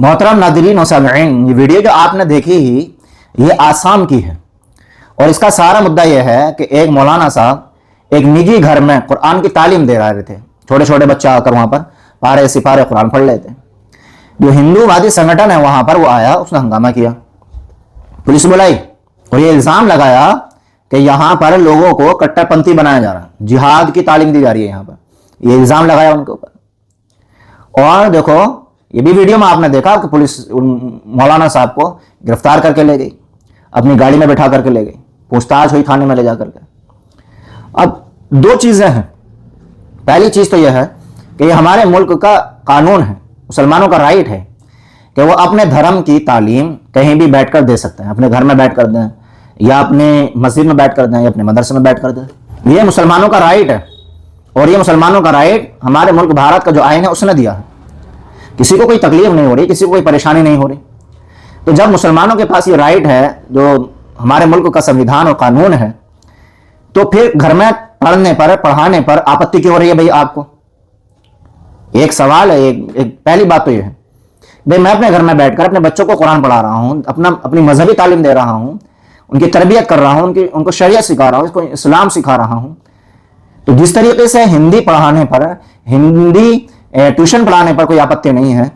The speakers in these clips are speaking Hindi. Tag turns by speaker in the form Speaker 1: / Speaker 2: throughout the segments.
Speaker 1: मोहतरम नाज़रीन व सामिईन, ये वीडियो जो आपने देखी ये आसाम की है और इसका सारा मुद्दा यह है कि एक मौलाना साहब एक निजी घर में कुरान की तालीम दे रहे थे। छोटे छोटे बच्चे आकर वहां पर पारे सिपारे कुरान पढ़ लेते। जो हिंदूवादी संगठन है वहां पर वो आया, उसने हंगामा किया, पुलिस बुलाई और ये इल्जाम लगाया कि यहां पर लोगों को कट्टरपंथी बनाया जा रहा है, जिहाद की तालीम दी जा रही है। यहां पर ये इल्जाम लगाया उनके ऊपर। और देखो ये भी वीडियो में आपने देखा कि पुलिस मौलाना साहब को गिरफ्तार करके ले गई, अपनी गाड़ी में बैठा करके ले गई, पूछताछ हुई थाने में ले जा करके। अब दो चीजें हैं। पहली चीज तो यह है कि ये हमारे मुल्क का कानून है, मुसलमानों का राइट है कि वो अपने धर्म की तालीम कहीं भी बैठकर दे सकते हैं, अपने घर में बैठ कर दें या अपने मस्जिद में बैठ कर दें या अपने मदरसे में बैठ कर दें। ये मुसलमानों का राइट है और ये मुसलमानों का राइट हमारे मुल्क भारत का जो आईन है उसने दिया है। किसी को कोई तकलीफ नहीं हो रही, किसी को कोई परेशानी नहीं हो रही। तो जब मुसलमानों के पास ये राइट है जो हमारे मुल्क का संविधान और कानून है, तो फिर घर में पढ़ने पर पढ़ाने पर आपत्ति क्यों हो रही है भाई आपको? एक सवाल है। एक पहली बात तो ये है भाई, मैं अपने घर में बैठकर अपने बच्चों को कुरान पढ़ा रहा हूं, अपनी मजहबी तालीम दे रहा हूं, उनकी तरबियत कर रहा हूं, उनको शरीयत सिखा रहा हूं, उसको इस्लाम सिखा रहा हूं। तो जिस तरीके से हिंदी पढ़ाने पर, हिंदी ट्यूशन पढ़ाने पर कोई आपत्ति नहीं है,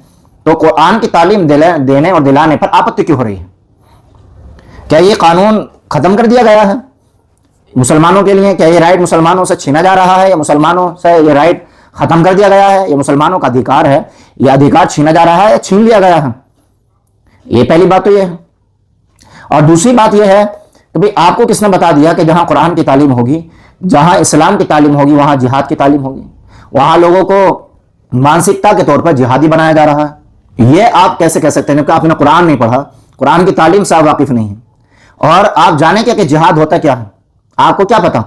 Speaker 1: तो कुरान की तालीम देने और दिलाने पर आपत्ति क्यों हो रही है? क्या ये कानून खत्म कर दिया गया है मुसलमानों के लिए? क्या ये राइट मुसलमानों से छीना जा रहा है या मुसलमानों से ये राइट खत्म कर दिया गया है? ये मुसलमानों का अधिकार है, यह अधिकार छीना जा रहा है या छीन लिया गया है? ये पहली बात तो ये है। और दूसरी बात यह है कि भाई आपको किसने बता दिया कि जहां कुरान की तालीम होगी, जहां इस्लाम की तालीम होगी, वहां जिहाद की तालीम होगी, वहां लोगों को मानसिकता के तौर पर जिहादी बनाया जा रहा है? ये आप कैसे कह सकते हैं कि आपने कुरान नहीं पढ़ा, कुरान की तालीम से आप वाकिफ नहीं है और आप जाने क्या कि जिहाद होता क्या है? आपको क्या पता?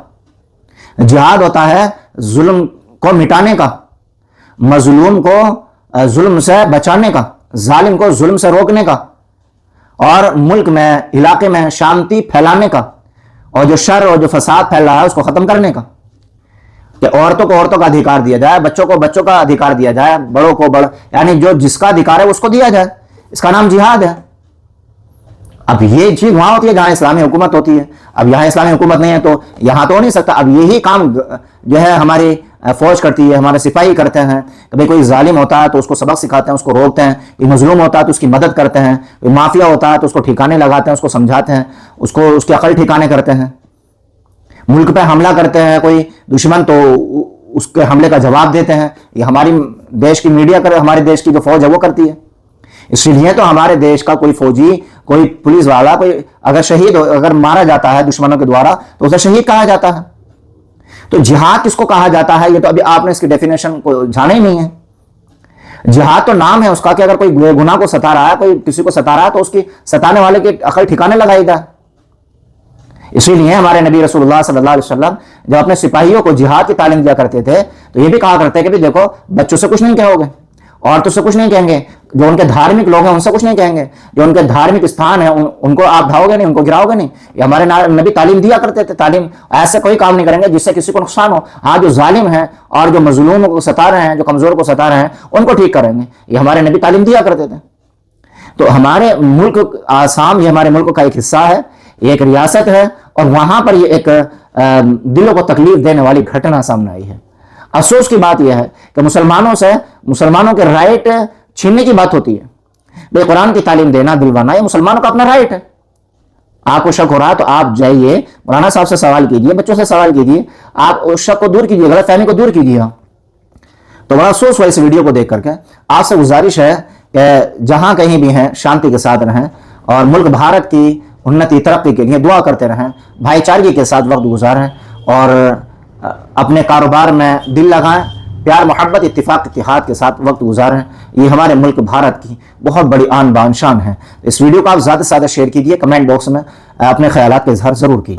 Speaker 1: जिहाद होता है जुल्म को मिटाने का, मजलूम को जुल्म से बचाने का, जालिम को जुल्म से रोकने का और मुल्क में, इलाके में शांति फैलाने का और जो शर और जो फसाद फैल रहा है उसको खत्म करने का। कि औरतों को औरतों का अधिकार दिया जाए, बच्चों को बच्चों का अधिकार दिया जाए, बड़ों को बड़, यानी जो जिसका अधिकार है उसको दिया जाए। इसका नाम जिहाद है। अब ये चीज वहां होती है जहां इस्लामी हुकूमत होती है। अब यहां इस्लामी हुकूमत नहीं है तो यहां तो हो नहीं सकता। अब यही काम जो है हमारी फौज करती है, हमारे सिपाही करते हैं। कभी कोई जालिम होता है तो उसको सबक सिखाते हैं, उसको रोकते हैं। कोई मजलूम होता है तो उसकी मदद करते हैं। कोई माफिया होता है तो उसको ठिकाने लगाते हैं, उसको समझाते हैं, उसको उसके अकल ठिकाने करते हैं। मुल्क पे हमला करते हैं कोई दुश्मन तो उसके हमले का जवाब देते हैं। ये हमारी देश की मीडिया कर, हमारे देश की जो फौज है वो करती है। इसलिए तो हमारे देश का कोई फौजी, कोई पुलिस वाला, कोई अगर शहीद अगर मारा जाता है दुश्मनों के द्वारा तो उसे शहीद कहा जाता है। तो जिहाद किसको कहा जाता है ये तो अभी आपने इसकी डेफिनेशन को जाना ही नहीं है। जिहाद तो नाम है उसका कि अगर कोई गुनाह को सता रहा है, कोई किसी को सता रहा है तो उसकी सताने वाले के अकल ठिकाने लगाएगा। इसीलिए हमारे नबी रसूलुल्लाह सल्लल्लाहु अलैहि वसल्लम जब अपने सिपाहियों को जिहाद की तालीम दिया करते थे तो ये भी कहा करते कि देखो बच्चों से कुछ नहीं कहोगे, औरतों से कुछ नहीं कहेंगे, जो उनके धार्मिक लोग हैं उनसे कुछ नहीं कहेंगे, जो उनके धार्मिक स्थान है उनको आप ढाओगे नहीं, उनको गिराओगे नहीं। ये हमारे नबी तालीम दिया करते थे। तालीम ऐसे कोई काम नहीं करेंगे जिससे किसी को नुकसान हो। हाँ, जो जालिम है और जो मजलूम को सता रहे हैं, जो कमजोर को सता रहे हैं, उनको ठीक करेंगे। ये हमारे नबी तालीम दिया करते थे। तो हमारे मुल्क आसाम ये हमारे मुल्क का एक हिस्सा है, एक रियासत है और वहां पर ये एक दिलों को तकलीफ देने वाली घटना सामने आई है। अफसोस की बात यह है कि मुसलमानों के राइट छीनने की बात होती है। भाई कुरान की तालीम देना, दिलवाना ये मुसलमानों का अपना राइट है। आपको शक हो रहा है तो आप जाइए मौलाना साहब से सवाल कीजिए, बच्चों से सवाल कीजिए, आप उस शक को दूर कीजिए, गलतफहमी को दूर कीजिए। तो बड़ा अफसोस हुआ इस वीडियो को देख करके। आपसे गुजारिश है कि जहां कहीं भी हैं शांति के साथ रहें और मुल्क भारत की उन्नति तरक्की के लिए दुआ करते रहें, भाईचारगी के साथ वक्त गुजारें और अपने कारोबार में दिल लगाएं, प्यार मोहब्बत इत्तिफाक इत्तिहाद के साथ वक्त गुजारें। ये हमारे मुल्क भारत की बहुत बड़ी आन बान शान है। इस वीडियो को आप ज़्यादा से ज़्यादा शेयर कीजिए, कमेंट बॉक्स में अपने ख्यालात का इजहार ज़रूर कीजिए।